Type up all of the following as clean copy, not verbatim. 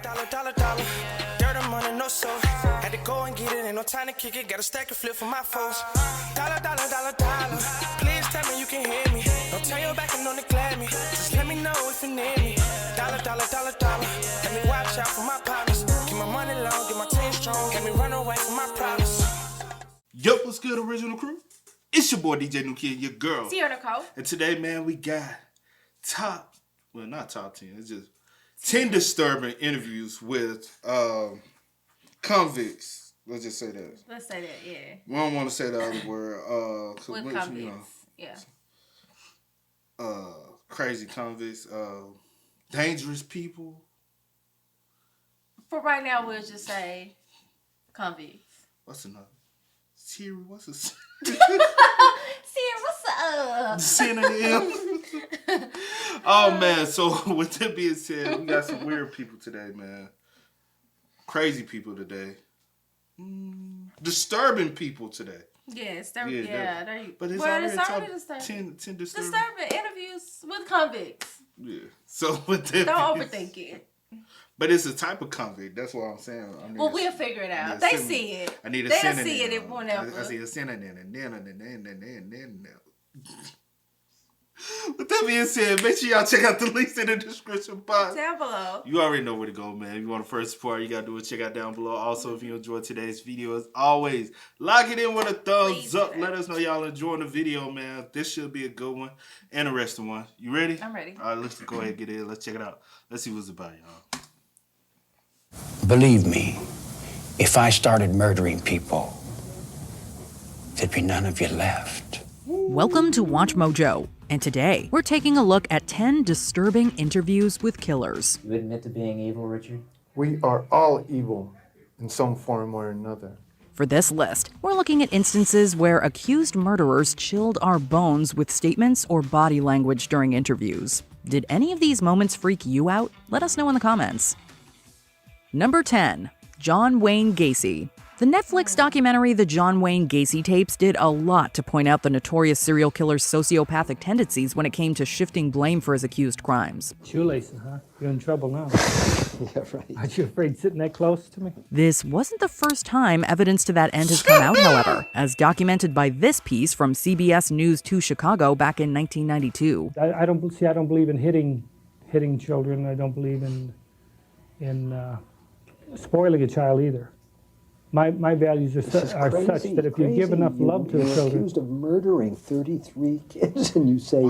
dollar. Dirt and money, no soul. Had to go and get it, ain't no time to kick it. Got a stack of flip for my foes. Dollar. Please tell me you can hear me. Don't turn your back and don't neglect me. Just let me know if you need me. Dollar. Let me watch out for my partners. Keep my money long, get my team strong. Let me run away from my problems. Yo, what's good, original crew? It's your boy DJ New Kid, your girl. Sierra Nicole. And today, man, we got not top 10. It's just 10 disturbing interviews with convicts. Let's just say that. Let's say that, yeah. We don't want to say the other word. With convicts, yeah. Crazy convicts, dangerous people. For right now, we'll just say convicts. What's another? Siri, what's a Sierra, what's up? Synonym. Oh, man. So, with that being said, we got some weird people today, man. Crazy people today. Disturbing people today. Yeah, disturbing. Yeah, but it's already disturbing. 10 disturbing. Disturbing interviews with convicts. Yeah. So, with that don't overthink it. But it's a type of convict. That's what I'm saying. We'll figure it out. They see it. I need a They'll synonym. see it whenever. I see a synonym. And then. With that being said, make sure y'all check out the links in the description box. Down below. You already know where to go, man. If you want to first support, you got to do it. Check out down below. Also, if you enjoyed today's video, as always, lock it in with a thumbs up. Let us know y'all enjoying the video, man. This should be a good one. Interesting one. You ready? I'm ready. All right, let's go ahead and get in. Let's check it out. Let's see what's about, y'all. Believe me, if I started murdering people, there'd be none of you left. Welcome to Watch Mojo, and today we're taking a look at 10 disturbing interviews with killers. You admit to being evil, Richard? We are all evil in some form or another. For this list, we're looking at instances where accused murderers chilled our bones with statements or body language during interviews. Did any of these moments freak you out? Let us know in the comments. Number 10. John Wayne Gacy. The Netflix documentary The John Wayne Gacy Tapes did a lot to point out the notorious serial killer's sociopathic tendencies when it came to shifting blame for his accused crimes. Shoelacing, huh? You're in trouble now. Yeah, right. Aren't you afraid sitting that close to me? This wasn't the first time evidence to that end has come out, however, as documented by this piece from CBS News 2 Chicago back in 1992. I don't believe in hitting children. I don't believe in spoiling a child either. My values are such that if you give enough love to the children... You're accused of murdering 33 kids and you say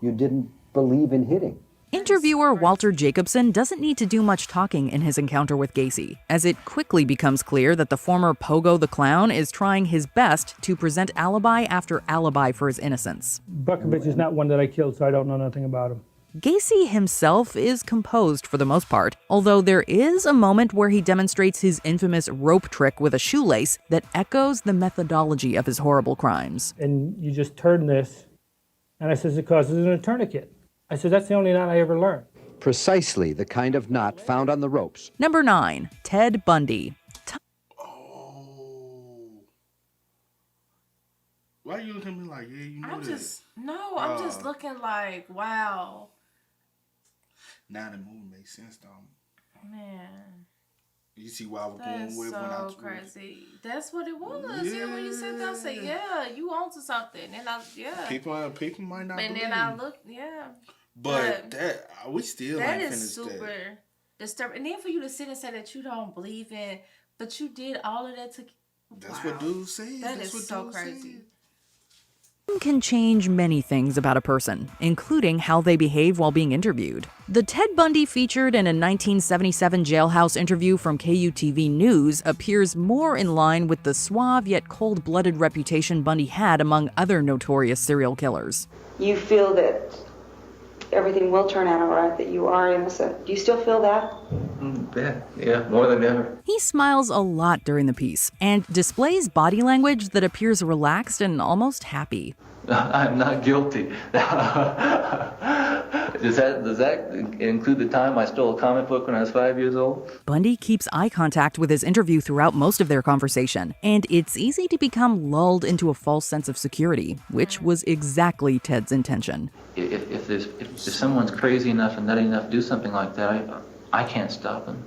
you didn't believe in hitting. Interviewer Walter Jacobson doesn't need to do much talking in his encounter with Gacy, as it quickly becomes clear that the former Pogo the Clown is trying his best to present alibi after alibi for his innocence. Bukovich is not one that I killed, so I don't know nothing about him. Gacy himself is composed for the most part, although there is a moment where he demonstrates his infamous rope trick with a shoelace that echoes the methodology of his horrible crimes. And you just turn this, and I says it causes a tourniquet. I said, that's the only knot I ever learned. Precisely the kind of knot found on the ropes. Number 9. Ted Bundy. Why are you looking at me like, yeah, you know I'm this? I'm just looking like, wow. Now the movie makes sense, though. Man. You see why we're going with when I was crazy. That's what it was. Yeah, when you said that, I said, yeah, you onto something. And people might not and believe. then I looked, yeah. But that, we still ain't finished that. That is super disturbing. And then for you to sit and say that you don't believe in, but you did all of that to... That's what dudes say. That is so crazy. Can change many things about a person, including how they behave while being interviewed. The Ted Bundy featured in a 1977 jailhouse interview from KUTV News appears more in line with the suave yet cold-blooded reputation Bundy had among other notorious serial killers. You feel that everything will turn out all right, that you are innocent. Do you still feel that? Yeah, more than ever. He smiles a lot during the piece and displays body language that appears relaxed and almost happy. I'm not guilty. Does that include the time I stole a comic book when I was 5 years old? Bundy keeps eye contact with his interview throughout most of their conversation, and it's easy to become lulled into a false sense of security, which was exactly Ted's intention. If someone's crazy enough and nutty enough to do something like that, I can't stop them.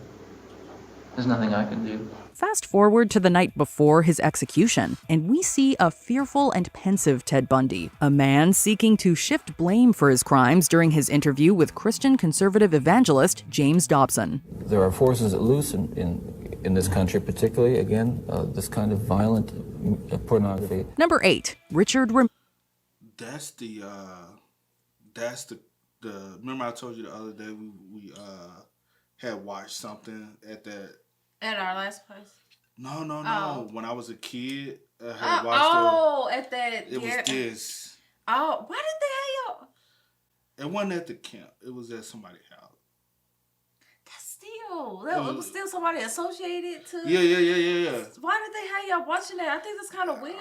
There's nothing I can do. Fast forward to the night before his execution, and we see a fearful and pensive Ted Bundy, a man seeking to shift blame for his crimes during his interview with Christian conservative evangelist James Dobson. There are forces at loose in this country, particularly, again, this kind of violent pornography. Number 8, Richard That's the remember I told you the other day we had watched something at that. At our last place? No. Oh. When I was a kid, I had watched at that. It was this. Oh, why did they have y'all? It wasn't at the camp. It was at somebody's house. It was still somebody associated to. Yeah. Why did they have y'all watching that? I think that's kind of weird.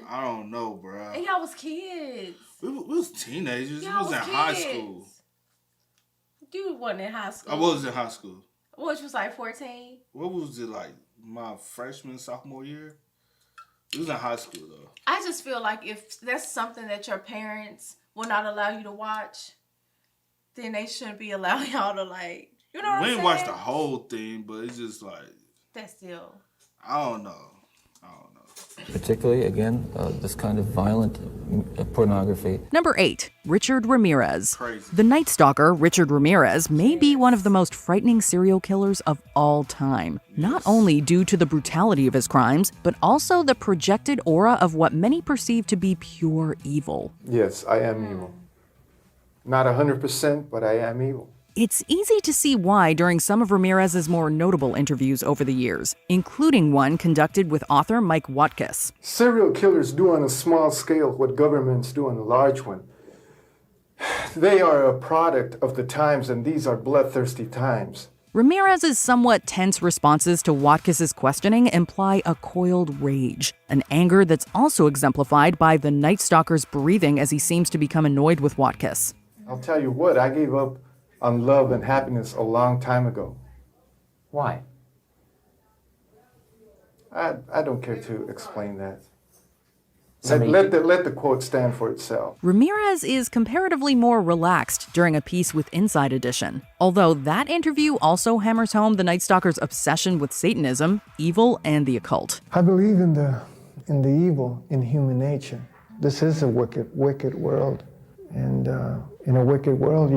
I don't know, bro. And y'all was kids. We was teenagers. Y'all we was in kids. high school. You wasn't in high school. I was in high school. What, you was like 14? What was it like? My freshman, sophomore year? It was in high school, though. I just feel like if that's something that your parents will not allow you to watch, then they shouldn't be allowing y'all to, like, you know what I'm saying? We didn't watch the whole thing, but it's just like... That's still... I don't know. Particularly, again, this kind of violent pornography. Number 8, Richard Ramirez. Crazy. The Night Stalker, Richard Ramirez, may be one of the most frightening serial killers of all time. Not only due to the brutality of his crimes, but also the projected aura of what many perceive to be pure evil. Yes, I am evil. Not 100%, but I am evil. It's easy to see why during some of Ramirez's more notable interviews over the years, including one conducted with author Mike Watkis. Serial killers do on a small scale what governments do on a large one. They are a product of the times, and these are bloodthirsty times. Ramirez's somewhat tense responses to Watkis's questioning imply a coiled rage, an anger that's also exemplified by the Night Stalker's breathing as he seems to become annoyed with Watkis. I'll tell you what, I gave up on love and happiness a long time ago. Why? I don't care to explain that. Let the quote stand for itself. Ramirez is comparatively more relaxed during a piece with Inside Edition, although that interview also hammers home the Night Stalker's obsession with Satanism, evil, and the occult. I believe in the evil in human nature. This is a wicked world, and in a wicked world,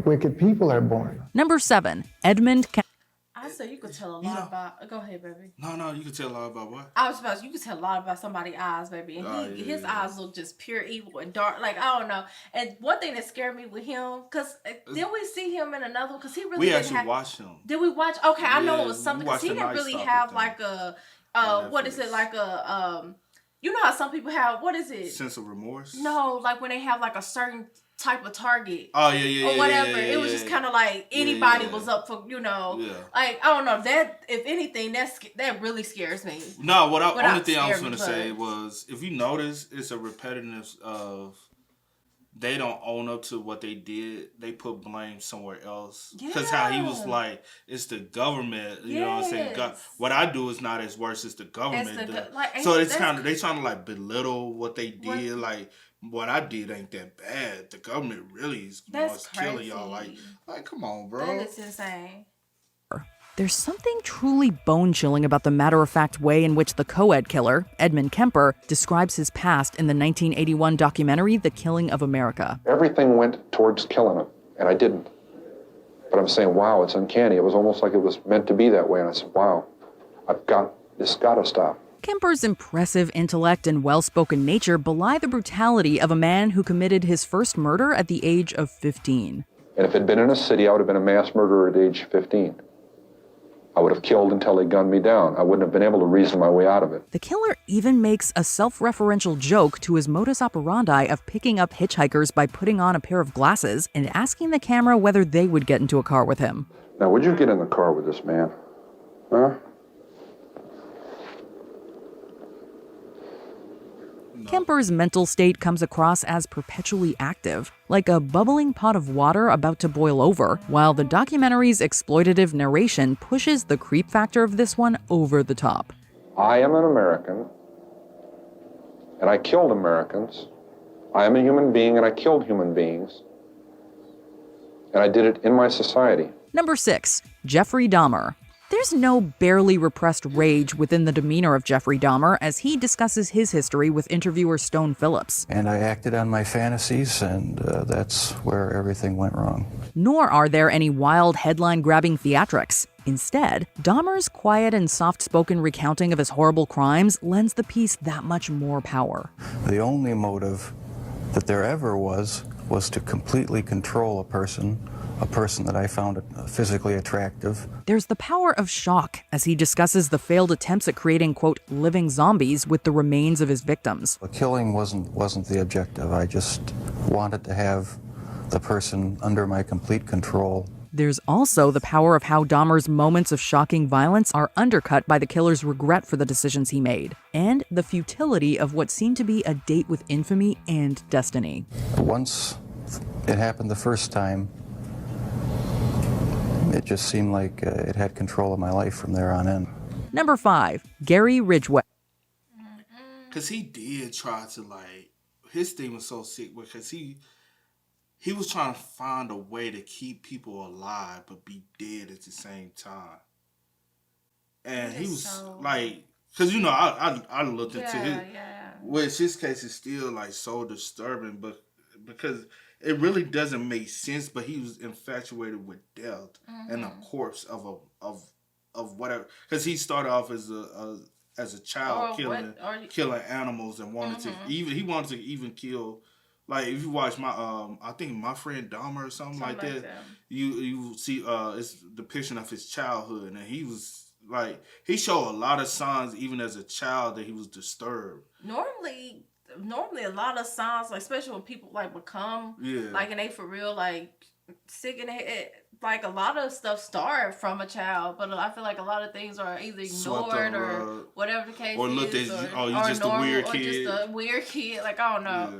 wicked people are born. Number 7, Edmund I said you could tell a lot about... Go ahead, baby. No, you could tell a lot about what? I was about you could tell a lot about somebody's eyes, baby. And his eyes look just pure evil and dark. Like, I don't know. And one thing that scared me with him, because did we see him in another one? Because he really didn't have... watched him. Did we watch? Okay, I know it was something. Because he didn't really have like a... what is it? Like a... you know how some people have... What is it? Sense of remorse? No, like when they have like a certain type of target. Oh, yeah. Or whatever. It was just kind of like anybody was up for, like, I don't know. That, if anything, that really scares me. No, only thing I was going to say was, if you notice, it's a repetitiveness of they don't own up to what they did. They put blame somewhere else. Because how he was like, it's the government. You know what I'm saying? What I do is not as worse as the government. So it's kind of, they trying to like belittle what they did. Like, what I did ain't that bad. The government really is killing y'all. Like, come on, bro. That is insane. There's something truly bone-chilling about the matter-of-fact way in which the co-ed killer, Edmund Kemper, describes his past in the 1981 documentary The Killing of America. Everything went towards killing him, and I didn't. But I'm saying, wow, it's uncanny. It was almost like it was meant to be that way, and I said, wow, this got to stop. Kemper's impressive intellect and well-spoken nature belie the brutality of a man who committed his first murder at the age of 15. And if it had been in a city, I would have been a mass murderer at age 15. I would have killed until they gunned me down. I wouldn't have been able to reason my way out of it. The killer even makes a self-referential joke to his modus operandi of picking up hitchhikers by putting on a pair of glasses and asking the camera whether they would get into a car with him. Now, would you get in the car with this man? Huh? Kemper's mental state comes across as perpetually active, like a bubbling pot of water about to boil over, while the documentary's exploitative narration pushes the creep factor of this one over the top. I am an American, and I killed Americans. I am a human being, and I killed human beings. And I did it in my society. Number 6, Jeffrey Dahmer. There's no barely repressed rage within the demeanor of Jeffrey Dahmer as he discusses his history with interviewer Stone Phillips. And I acted on my fantasies, and that's where everything went wrong. Nor are there any wild headline-grabbing theatrics. Instead, Dahmer's quiet and soft-spoken recounting of his horrible crimes lends the piece that much more power. The only motive that there ever was to completely control a person that I found physically attractive. There's the power of shock as he discusses the failed attempts at creating, quote, living zombies with the remains of his victims. The killing wasn't the objective. I just wanted to have the person under my complete control. There's also the power of how Dahmer's moments of shocking violence are undercut by the killer's regret for the decisions he made, and the futility of what seemed to be a date with infamy and destiny. Once it happened the first time, it just seemed like it had control of my life from there on in. Number 5, Gary Ridgway. Because he did try to, like, his thing was so sick because he was trying to find a way to keep people alive but be dead at the same time. And he was so... like, because, you know, I looked into his, which his case is still, like, so disturbing, but because it really doesn't make sense, but he was infatuated with death and the corpse of whatever. Because he started off as a child killing animals and wanted to even kill. Like if you watch my I think My Friend Dahmer or something like that, you see it's a depiction of his childhood, and he was like he showed a lot of signs even as a child that he was disturbed. Normally a lot of signs, like especially when people like become like and they for real like sick in the head, like a lot of stuff started from a child, but I feel like a lot of things are either ignored or whatever the case or is, you're just normal, a weird kid, or just a weird kid. Like I don't know. Yeah.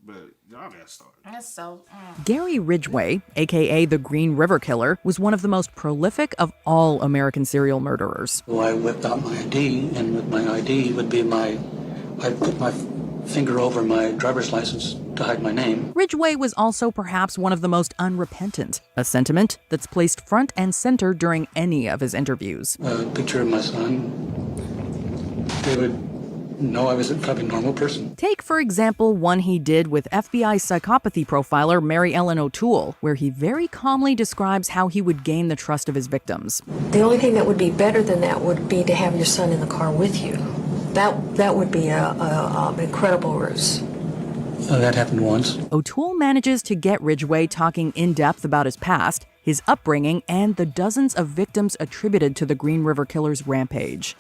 But y'all got started. That's so. Gary Ridgway, aka the Green River Killer, was one of the most prolific of all American serial murderers. So I whipped out my ID, and with my ID would be I put my finger over my driver's license to hide my name. Ridgway was also perhaps one of the most unrepentant, a sentiment that's placed front and center during any of his interviews. A picture of my son. They would know I was probably a normal person. Take, for example, one he did with FBI psychopathy profiler Mary Ellen O'Toole, where he very calmly describes how he would gain the trust of his victims. The only thing that would be better than that would be to have your son in the car with you. That would be an incredible ruse. That happened once. O'Toole manages to get Ridgway talking in depth about his past, his upbringing, and the dozens of victims attributed to the Green River Killer's rampage.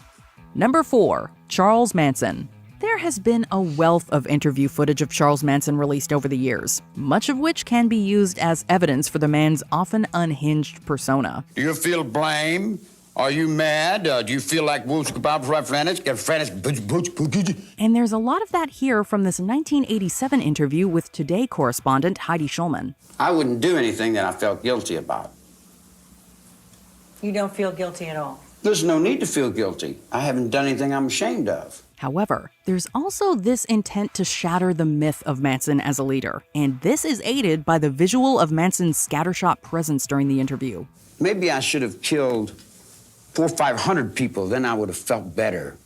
Number 4, Charles Manson. There has been a wealth of interview footage of Charles Manson released over the years, much of which can be used as evidence for the man's often unhinged persona. Do you feel blame? Are you mad? Do you feel like And there's a lot of that here from this 1987 interview with Today correspondent Heidi Schulman. I wouldn't do anything that I felt guilty about. You don't feel guilty at all? There's no need to feel guilty. I haven't done anything I'm ashamed of. However, there's also this intent to shatter the myth of Manson as a leader, and this is aided by the visual of Manson's scattershot presence during the interview. Maybe I should have killed 400 or 500 people, then I would have felt better.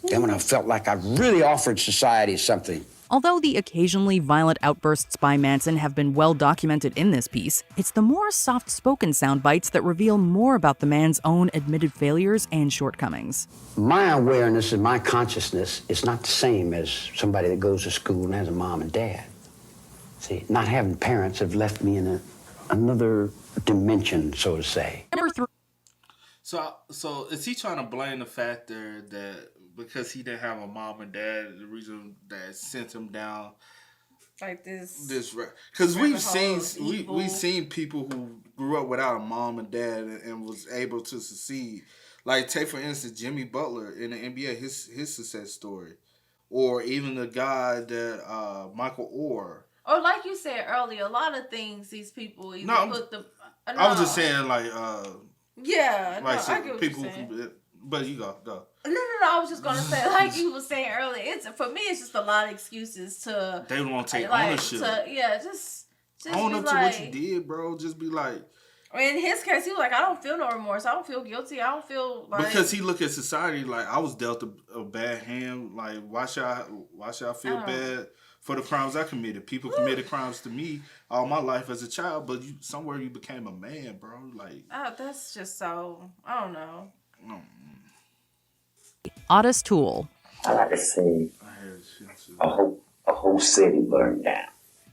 Then when I felt like I really offered society something. Although the occasionally violent outbursts by Manson have been well documented in this piece, it's the more soft-spoken sound bites that reveal more about the man's own admitted failures and shortcomings. My awareness and my consciousness is not the same as somebody that goes to school and has a mom and dad. See, not having parents have left me in another dimension, so to say. Number 3. So is he trying to blame the factor that because he didn't have a mom and dad, the reason that sent him down like this? Because we've seen people who grew up without a mom and dad and was able to succeed. Like take for instance Jimmy Butler in the NBA, his success story, or even the guy that Michael Orr. Or like you said earlier, a lot of things these people either put the. I was just saying like. Yeah, like I get what people you're saying. But you go. No. I was just gonna say, like you were saying earlier, for me, it's just a lot of excuses to. They don't want to take ownership. Just own be up like, to what you did, bro. Just be like, In his case, he was like, I don't feel no remorse. I don't feel guilty. I don't feel like... Because he look at society like, I was dealt a bad hand. Like, why should I feel bad for the crimes I committed? People committed crimes to me all my life as a child, but somewhere you became a man, bro. Like... that's just so... I don't know. Otis Toole. I like to say a whole city burned down.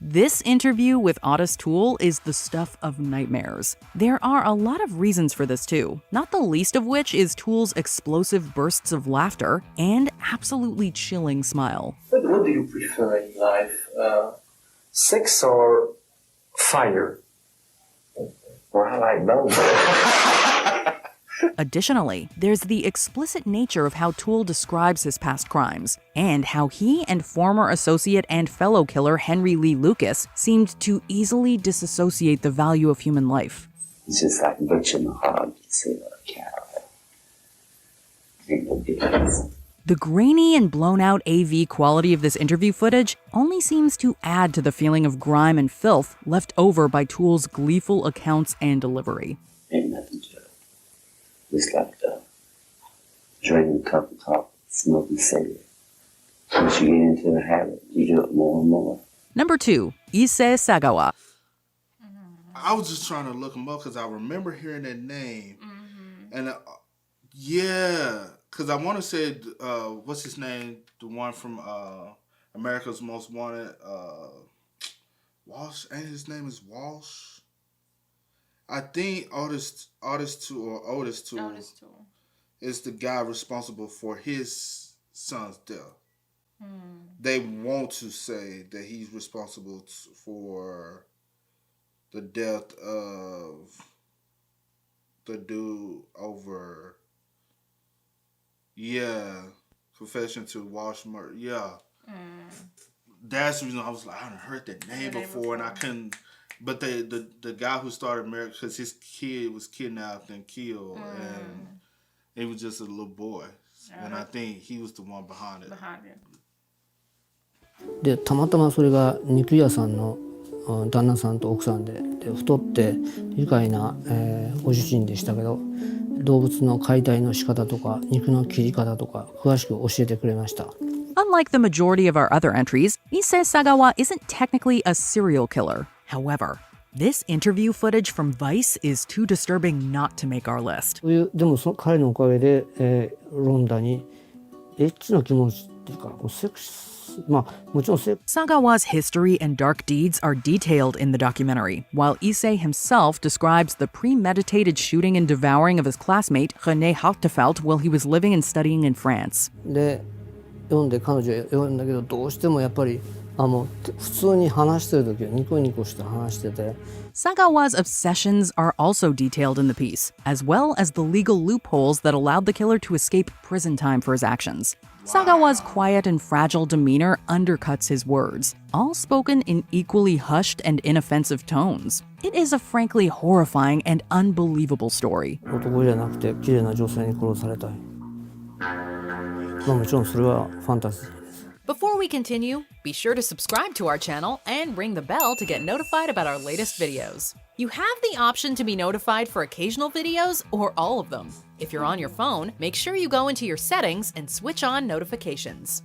This interview with Otis Toole is the stuff of nightmares. There are a lot of reasons for this too, not the least of which is Toole's explosive bursts of laughter and absolutely chilling smile. What do you prefer in life? Sex or fire? Or I like both. Additionally, there's the explicit nature of how Toole describes his past crimes, and how he and former associate and fellow killer Henry Lee Lucas seemed to easily disassociate the value of human life. It's just like butchering a hog, you cow. The grainy and blown-out AV quality of this interview footage only seems to add to the feeling of grime and filth left over by Toole's gleeful accounts and delivery. Ain't nothing to it. It's like drinking a cup of coffee, smoking cigarette. Once you get into the habit, you do it more and more. Number 2, Issei Sagawa. I was just trying to look him up because I remember hearing that name. And yeah, because I want to say, what's his name? The one from America's Most Wanted. Walsh, and his name is Walsh. I think Otis Toole is the guy responsible for his son's death. They want to say that he's responsible for the death of the dude over, confession to Walsh murder. That's the reason I was like, I haven't heard that name before, and I couldn't. But the guy who started marriage, because his kid was kidnapped and killed, and he was just a little boy, and I think he was the one behind it. でたまたまそれが肉屋さんの旦那さんと奥さんで太って愉快な、ご主人でしたけど、動物の解体の仕方とか肉の切り方とか詳しく教えてくれました。Unlike the majority of our other entries, Issei Sagawa isn't technically a serial killer. However, this interview footage from Vice is too disturbing not to make our list. でも彼のおかげで、ロンダにエッチな気持ちっていうかセックス Sagawa's history and dark deeds are detailed in the documentary, while Issei himself describes the premeditated shooting and devouring of his classmate René Hartefeld while he was living and studying in France. で読んで彼女読んだけどどうしてもやっぱり普通に話してる時はニコニコして話してて。Sagawa's obsessions are also detailed in the piece, as well as the legal loopholes that allowed the killer to escape prison time for his actions. Sagawa's quiet and fragile demeanor undercuts his words, all spoken in equally hushed and inoffensive tones. It is a frankly horrifying and unbelievable story. 男じゃなくて綺麗な女性に殺されたい。もちろんそれはファンタジー。 Before we continue, be sure to subscribe to our channel and ring the bell to get notified about our latest videos. You have the option to be notified for occasional videos or all of them. If you're on your phone, make sure you go into your settings and switch on notifications.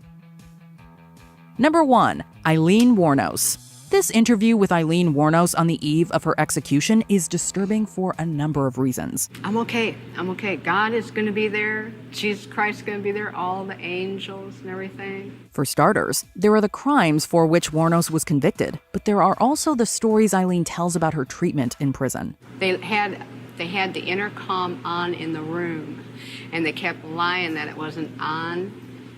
Number 1, Eileen Wuornos. This interview with Eileen Wuornos on the eve of her execution is disturbing for a number of reasons. I'm okay. God is going to be there. Jesus Christ is going to be there. All the angels and everything. For starters, there are the crimes for which Wuornos was convicted, but there are also the stories Eileen tells about her treatment in prison. They had the intercom on in the room, and they kept lying that it wasn't on,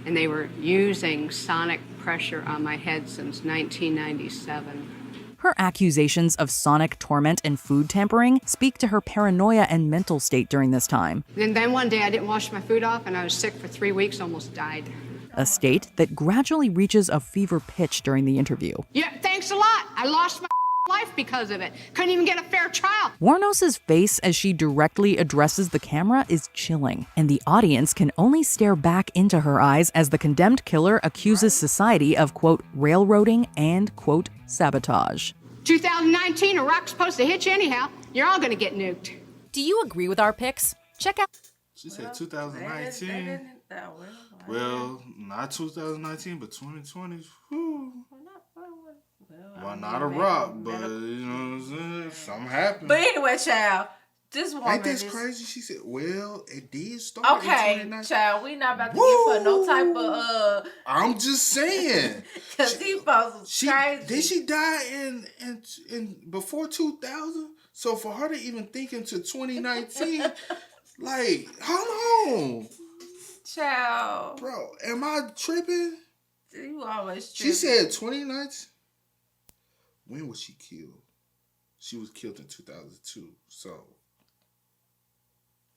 and they were using sonic pressure on my head since 1997. Her accusations of sonic torment and food tampering speak to her paranoia and mental state during this time. And then one day I didn't wash my food off and I was sick for 3 weeks, almost died. A state that gradually reaches a fever pitch during the interview. Yeah, thanks a lot. I lost my life because of it. Couldn't even get a fair trial. Wuornos' face as she directly addresses the camera is chilling, and the audience can only stare back into her eyes as the condemned killer accuses society of, quote, railroading and, quote, sabotage. 2019, a rock's supposed to hit you anyhow. You're all gonna get nuked. Do you agree with our picks? Check out. She said 2019. Well, not 2019, but 2020. Whew. Well, not a rock, but you know what I'm saying? Something happened. But anyway, child, this woman. Ain't this crazy? She said, well, it did start in 2019. Child, we not about to get for no type of I'm just saying. Cause these folks was crazy. Did she die in before 2000? So for her to even think into 2019, like, how long? Child. Bro, am I tripping? You always tripping. She said 2019. When was she killed? She was killed in 2002. So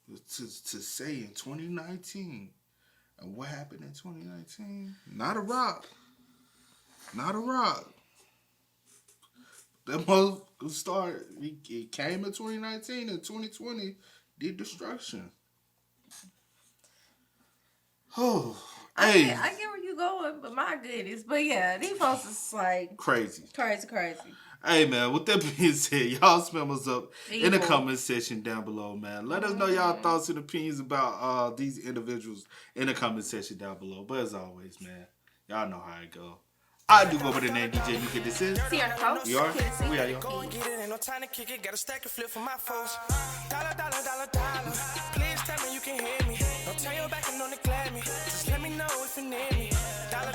to say in 2019, and what happened in 2019? Not a rock. Not a rock. That must start. It came in 2019 and 2020 did destruction. Oh, hey. I get where you going, but my goodness. But yeah, these folks is like crazy. Hey man, with that being said, y'all spam us up in the comment section down below, man. Let us know y'all thoughts and opinions about these individuals in the comment section down below. But as always, man, y'all know how it go. I do go by the name DJ UK. This is you are? We are, y'all. Go and get it, ain't no time to kick it. Got a stack of flip for my folks. Dollar. Please tell me you can hear me. Don't turn your back and don't neglect me. Just let me know if you need me. Dollar.